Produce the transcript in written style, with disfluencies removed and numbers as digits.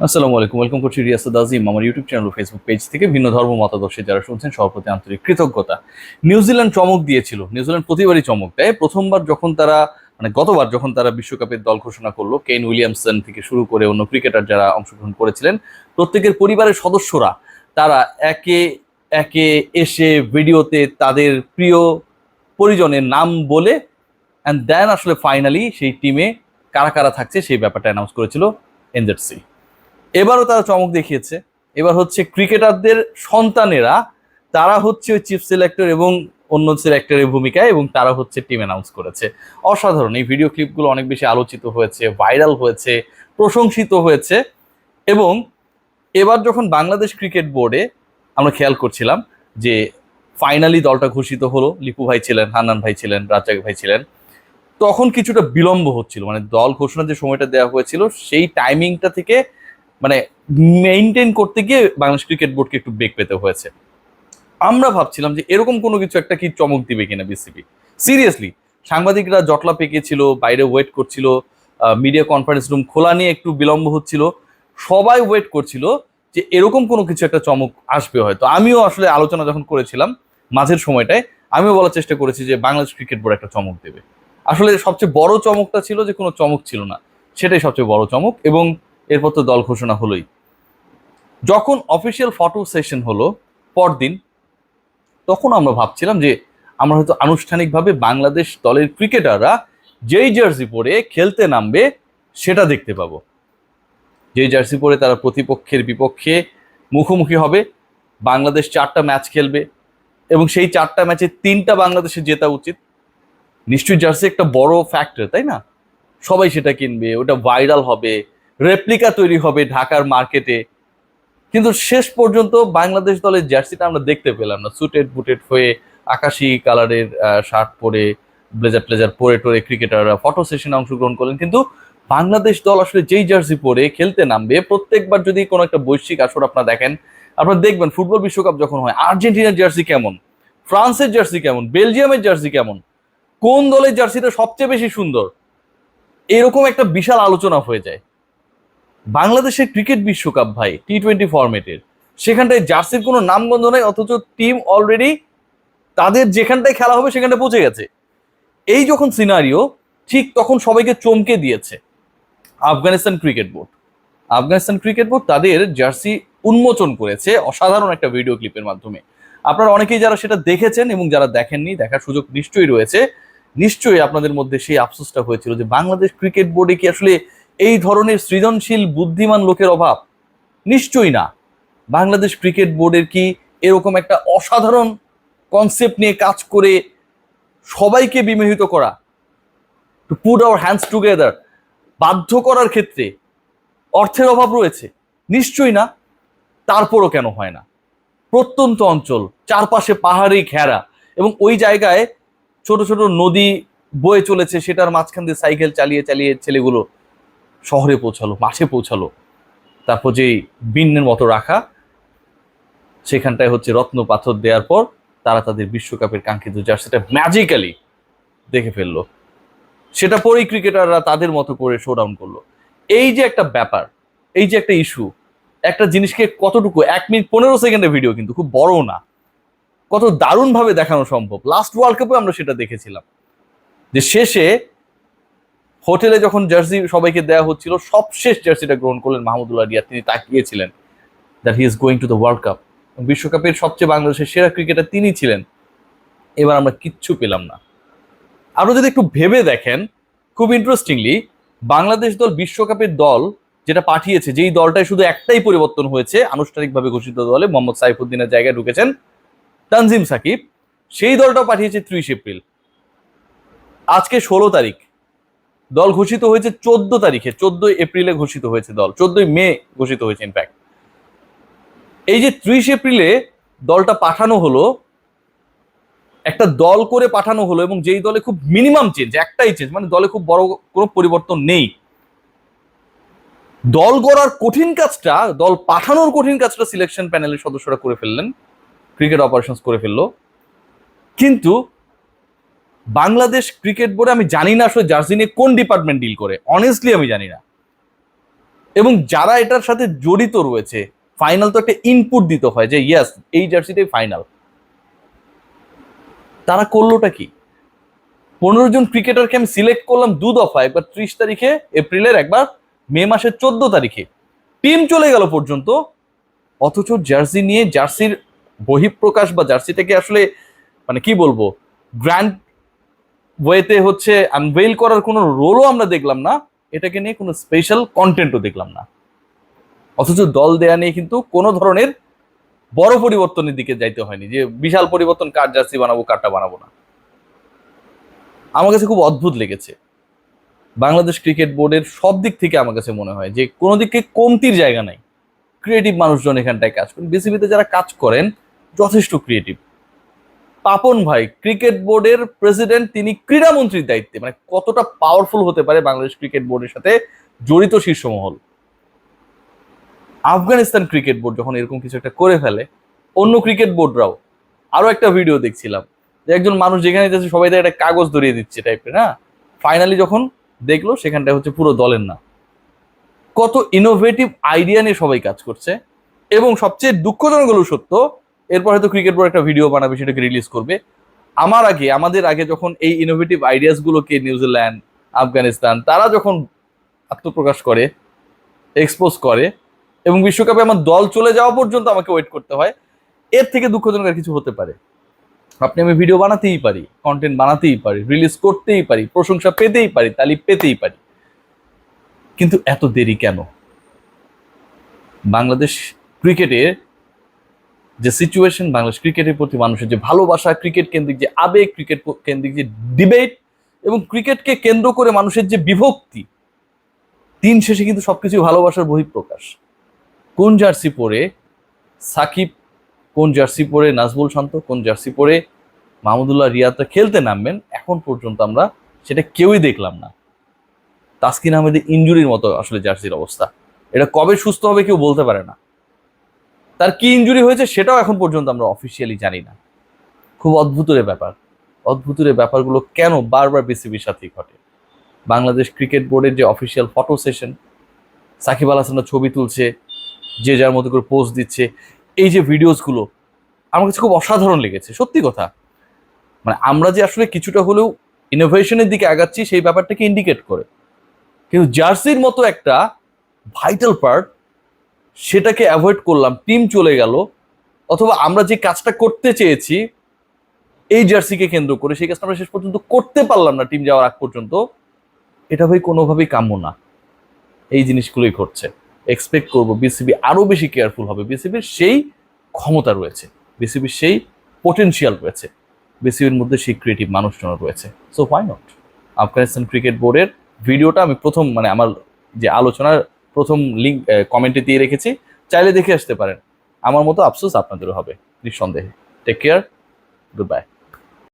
আসসালামু আলাইকুম, ওয়েলকাম করছি রিয়াসাদ আজিম আমার ইউটিউব চ্যানেল ও ফেসবুক পেজ থেকে। ভিন্ন ধর্ম মতাদর্শে যারা শুনছেন সবার প্রতি আন্তরিক কৃতজ্ঞতা। নিউজিল্যান্ড চমক দিয়েছিল, নিউজিল্যান্ড প্রতিবারই চমক দেয়। প্রথমবার যখন তারা গতবার যখন তারা বিশ্বকাপের দল ঘোষণা করলো, কেন উইলিয়ামসন থেকে শুরু করে অন্য ক্রিকেটার যারা অংশগ্রহণ করেছিলেন, প্রত্যেকের পরিবারের সদস্যরা তারা একে একে এসে ভিডিওতে তাদের প্রিয় পরিজনের নাম বলে অ্যান্ড দেন আসলে ফাইনালি সেই টিমে কারা কারা থাকছে সেই ব্যাপারটা অ্যানাউন্স করেছিল এনজেডসি। এবারও তারা চমক দেখিয়েছে। এবার হচ্ছে ক্রিকেটারদের সন্তানেরা, তারা হচ্ছে ওই চিফ সিলেক্টর এবং অন্য সিলেক্টরের ভূমিকায়, এবং তারা হচ্ছে টিম অ্যানাউন্স করেছে। অসাধারণ এই ভিডিও ক্লিপগুলো, অনেক বেশি আলোচিত হয়েছে, ভাইরাল হয়েছে, প্রশংসিত হয়েছে। এবং এবার যখন বাংলাদেশ ক্রিকেট বোর্ডে আমরা খেয়াল করছিলাম যে ফাইনালি দলটা ঘোষিত হলো, লিপু ভাই ছিলেন, হান্নান ভাই ছিলেন, রাজ্জাক ভাই ছিলেন, তখন কিছুটা বিলম্ব হচ্ছিল। দল ঘোষণার যে সময়টা দেওয়া হয়েছিল সেই টাইমিংটা থেকে মেইনটেইন করতে গিয়ে বাংলাদেশ ক্রিকেট বোর্ডকে একটু বেগ পেতে হয়েছে। আমরা ভাবছিলাম যে এরকম কোনো কিছু একটা কি চমক দিবে কিনা বিসিবি। সিরিয়াসলি সাংবাদিকরা জটলা পেকেছিল, বাইরে ওয়েট করছিল, মিডিয়া কনফারেন্স রুম খোলা নিয়ে একটু বিলম্ব হচ্ছিল, সবাই ওয়েট করছিল যে এরকম কোনো কিছু একটা চমক আসবে হয়তো। আমিও আসলে আলোচনা যখন করেছিলাম মাঝের সময়টায়, আমিও বলার চেষ্টা করেছি যে বাংলাদেশ ক্রিকেট বোর্ড একটা চমক দেবে। আসলে সবচেয়ে বড় চমকটা ছিল যে কোনো চমক ছিল না, সেটাই সবচেয়ে বড় চমক। এবং এরপর তো দল ঘোষণা হলোই। যখন অফিসিয়াল ফটো সেশন হলো পরদিন, তখন আমরা ভাবছিলাম যে আমরা হয়তো আনুষ্ঠানিকভাবে বাংলাদেশ দলের ক্রিকেটাররা যেই জার্সি পরে খেলতে নামবে সেটা দেখতে পাবো। যেই জার্সি পরে তারা প্রতিপক্ষের বিপক্ষে মুখোমুখি হবে, বাংলাদেশ 4টা ম্যাচ খেলবে এবং সেই 4টা ম্যাচে 3টা বাংলাদেশের জেতা উচিত। নিশ্চয়ই জার্সি একটা বড় ফ্যাক্টর, তাই না? সবাই সেটা কিনবে, ওটা ভাইরাল হবে, রেপ্লিকা তৈরি হবে ঢাকার মার্কেটে। কিন্তু শেষ পর্যন্ত বাংলাদেশ দলের জার্সিটা আমরা দেখতে পেলাম না। সুটেড বুটেড হয়ে আকাশি কালারের শার্ট পরে, ব্লেজার প্লেজার পরে টোরে ক্রিকেটাররা ফটো সেশনে অংশগ্রহণ করলেন, কিন্তু বাংলাদেশ দল আসলে যেই জার্সি পরে খেলতে নামবে, প্রত্যেকবার যদি কোনো একটা বৈশ্বিক আসর আপনারা দেখেন, আপনারা দেখবেন ফুটবল বিশ্বকাপ যখন হয় আর্জেন্টিনার জার্সি কেমন, ফ্রান্সের জার্সি কেমন, বেলজিয়ামের জার্সি কেমন, কোন দলের জার্সিটা সবচেয়ে বেশি সুন্দর, এরকম একটা বিশাল আলোচনা হয়ে যায়। বাংলাদেশের ক্রিকেট বিশ্বকাপ ভাই T20 ফরম্যাটের, সেখানটায় জার্সির কোনো নামগন্ধ নাই, অথচ টিম অলরেডি তাদের যেখানটায় খেলা হবে সেখানটায় পৌঁছে গেছে। এই যখন সিনারিও, ঠিক তখন সবাইকে চমকে দিয়েছে Afghanistan cricket board. Afghanistan cricket board তাদের জার্সি উন্মোচন করেছে অসাধারণ একটা ভিডিও ক্লিপের মাধ্যমে। আপনারা অনেকেই যারা সেটা দেখেছেন এবং যারা দেখেননি, দেখার সুযোগ নিশ্চয়ই রয়েছে। নিশ্চয়ই আপনাদের মধ্যে সেই আফসোসটা হয়েছিল যে বাংলাদেশ ক্রিকেট বোর্ডে কি আসলে এই ধরনের সৃজনশীল বুদ্ধিমান লোকের অভাব? নিশ্চয়ই না। বাংলাদেশ ক্রিকেট বোর্ডের কি এরকম একটা অসাধারণ কনসেপ্ট নিয়ে কাজ করে সবাইকে বিমোহিত করা, to put hour hands together, বাধ্য করার ক্ষেত্রে অর্থের অভাব রয়েছে? নিশ্চয়ই না। তারপরও কেন হয় না? প্রত্যন্ত অঞ্চল, চারপাশে পাহাড়ি ঘেরা, এবং ওই জায়গায় ছোট ছোট নদী বয়ে চলেছে, সেটার মাঝখান দিয়ে সাইকেল চালিয়ে চালিয়ে ছেলেগুলো শহরে পৌঁছালো, মাঠে পৌঁছালো। তারপর যেই বিন্নের মতো রাখা, সেখানটায় হচ্ছে রত্ন পাথর দেওয়ার পর তারা তাদের বিশ্বকাপের কাঙ্ক্ষিত জার্সিটা ম্যাজিক্যালি দেখে ফেললো। সেটা পরেই ক্রিকেটাররা তাদের মতো করে শোডাউন করলো। এই যে একটা ব্যাপার, এই যে একটা ইস্যু, একটা জিনিসকে কতটুকু 1 মিনিট 15 সেকেন্ডের ভিডিও, কিন্তু খুব বড় না, কত দারুণভাবে দেখানো সম্ভব। লাস্ট ওয়ার্ল্ড কাপে আমরা সেটা দেখেছিলাম যে শেষে হোটেলে যখন জার্সি সবাইকে দেওয়া হচ্ছিল, সবশেষ জার্সিটা গ্রহণ করলেন মাহমুদুল্লাহ রিয়াদ। তিনি তাকিয়েছিলেন that he is going to the world cup. বিশ্বকাপের সবচেয়ে বাংলাদেশের সেরা ক্রিকেটার তিনি ছিলেন। এবার আমরা কিচ্ছু পেলাম না। আপনারা যদি একটু ভেবে দেখেন, খুব ইন্টারেস্টিংলি বাংলাদেশ দল বিশ্বকাপের দল যেটা পাঠিয়েছে, যেই দলটায় শুধু একটাই পরিবর্তন হয়েছে আনুষ্ঠানিকভাবে ঘোষিত দলে, মোহাম্মদ সাইফুদ্দিনের জায়গায় ঢুকেছেন তানজিম সাকিব, সেই দলটাও পাঠিয়েছে 30 এপ্রিল। আজকে 16 তারিখ, দল ঘোষিত হয়েছে 14 তারিখে, 14 এপ্রিলে ঘোষিত হয়েছে দল, 14 মে ঘোষিত হয়েছে ইনফ্যাক্ট। এই যে 30 এপ্রিলে দলটা পাঠানো হলো, একটা দল করে পাঠানো হলো, এবং যেই দলে খুব মিনিমাম চেঞ্জ, একটাই চেঞ্জ, দলে খুব বড় কোনো পরিবর্তন নেই। দল গড়ার কঠিন কাজটা, দল পাঠানোর কঠিন কাজটা সিলেকশন প্যানেলের সদস্যরা করে ফেললেন, ক্রিকেট অপারেশনস করে ফেললো। কিন্তু বাংলাদেশ ক্রিকেট বোর্ডে আমি জানি না আসলে জার্সি নিয়ে কোন ডিপার্টমেন্ট ডিল করে, অনেস্টলি আমি জানি না। এবং যারা এটার সাথে জড়িত রয়েছে, ফাইনাল তো একটা ইনপুট দিতে হয় যে ইয়েস এই জার্সিটাই ফাইনাল। তারা করলোটা কি? 15 জন ক্রিকেটারকে আমি সিলেক্ট করলাম 2 দফা, একবার 30 তারিখে এপ্রিলের, একবার মে মাসের 14 তারিখে, টিম চলে গেল পর্যন্ত, অথচ জার্সি নিয়ে, জার্সির বহিঃপ্রকাশ বা জার্সিটাকে আসলে মানে কি বলবো, গ্র্যান্ড ওয়েতে হচ্ছে আনভেইল করার কোনো রোলও আমরা দেখলাম না, এটাকে নিয়ে কোনো স্পেশাল কন্টেন্টও দেখলাম না। অথচ দল দেয়া নিয়ে কিন্তু কোনো ধরনের বড় পরিবর্তনের দিকে যাইতে হয়নি যে বিশাল পরিবর্তন কার জার্সি বানাবো কারটা বানাবো না। আমার কাছে খুব অদ্ভুত লেগেছে। বাংলাদেশ ক্রিকেট বোর্ডের সব দিক থেকে আমার কাছে মনে হয় যে কোনো দিকে কমতির জায়গা নাই। ক্রিয়েটিভ মানুষজন এখানটায় কাজ করেন, বিসিবিতে যারা কাজ করেন যথেষ্ট ক্রিয়েটিভ। পাপন ভাই ক্রিকেট বোর্ডের প্রেসিডেন্ট, তিনি ক্রীড়ামন্ত্রীর দায়িত্বে, মানে কতটা পাওয়ারফুল হতে পারে বাংলাদেশ ক্রিকেট বোর্ডের সাথে জড়িত শীর্ষ মহল। আফগানিস্তান ক্রিকেট বোর্ড যখন এরকম কিছু একটা করে ফেলে, অন্য ক্রিকেট বোর্ডরাও, আরো একটা ভিডিও দেখছিলাম যে একজন মানুষ যেখানে যাচ্ছে সবাই তার একটা কাগজ ধরিয়ে দিচ্ছে টাইপের, হ্যাঁ, ফাইনালি যখন দেখলো সেখানটা হচ্ছে পুরো দলের না। কত ইনোভেটিভ আইডিয়া নিয়ে সবাই কাজ করছে। এবং সবচেয়ে দুঃখজনক হলো সত্য, এরপর হয়তো ক্রিকেট বোর্ড একটা ভিডিও বানাবে, সেটাকে রিলিজ করবে। আমাদের আগে যখন এই ইনোভেটিভ আইডিয়াস গুলোকে নিউজিল্যান্ড, আফগানিস্তান তারা যখন আত্মপ্রকাশ করে, এক্সপোজ করে, এবং বিশ্বকাপে আমার দল চলে যাওয়া পর্যন্ত আমাকে ওয়েট করতে হয়, এর থেকে দুঃখজনক আর কিছু হতে পারে? আমি ভিডিও বানাতেই পারি, কন্টেন্ট বানাতেই পারি, রিলিজ করতেই পারি, প্রশংসা পেতেই পারি, তালি পেতেই পারি, কিন্তু এত দেরি কেন? বাংলাদেশ ক্রিকেটে যে সিচুয়েশন, বাংলাদেশ ক্রিকেটের প্রতি মানুষের যে ভালোবাসা, ক্রিকেট কেন্দ্রিক যে আবেগ, ক্রিকেট কেন্দ্রিক যে ডিবেট, এবং ক্রিকেটকে কেন্দ্র করে মানুষের যে বিভক্তি, দিন শেষে কিন্তু সবকিছু ভালোবাসার বহিঃপ্রকাশ। কোন জার্সি পরে সাকিব, কোন জার্সি পরে নাজমুল শান্ত, কোন জার্সি পরে মাহমুদুল্লাহ রিয়াদরা খেলতে নামবেন, এখন পর্যন্ত আমরা সেটা কেউই দেখলাম না। তাসকিন আহমেদের ইনজুরির মতো আসলে জার্সির অবস্থা, এটা কবে সুস্থ হবে কেউ বলতে পারে না। তার কি ইনজুরি হয়েছে সেটাও এখন পর্যন্ত আমরা অফিসিয়ালি জানি না। খুব অদ্ভুতের ব্যাপার। অদ্ভুতের ব্যাপারগুলো কেন বারবার বিসিবির সাথেই ঘটে? বাংলাদেশ ক্রিকেট বোর্ডের যে official photo session, Shakib Al হাসানরা ছবি তুলছে, যে যার মতো করে পোস্ট দিচ্ছে, এই যে ভিডিওসগুলো আমার কাছে খুব অসাধারণ লেগেছে, সত্যি কথা। মানে আমরা যে আসলে কিছুটা হলেও ইনোভেশনের দিকে আগাচ্ছি সেই ব্যাপারটাকে ইন্ডিকেট করে। কিন্তু জার্সির মতো একটা ভাইটাল পার্ট, সেটাকে অ্যাভয়েড করলাম, টিম চলে গেল, অথবা আমরা যে কাজটা করতে চেয়েছি এই জার্সিকে কেন্দ্র করে, সেই কাজটা আমরা শেষ পর্যন্ত করতে পারলাম না টিম যাওয়ার আগ পর্যন্ত। এটা ভাই কোনোভাবেই কাম্য না। এই জিনিসগুলোই ঘটছে। এক্সপেক্ট করবো বিসিবি আরো বেশি কেয়ারফুল হবে। বিসিবির সেই ক্ষমতা রয়েছে, বিসিবির সেই পোটেনশিয়াল রয়েছে, বিসিবির মধ্যে সেই ক্রিয়েটিভ মানুষজন রয়েছে। So why not? Afghanistan cricket বোর্ডের ভিডিওটা আমি প্রথম, মানে আমার যে আলোচনার প্রথম লিঙ্ক কমেন্টে দিয়ে রেখেছি, চাইলে দেখে আসতে পারেন। আমার মতো আফসোস আপনাদেরও হবে নিঃসন্দেহে। Take care, good by.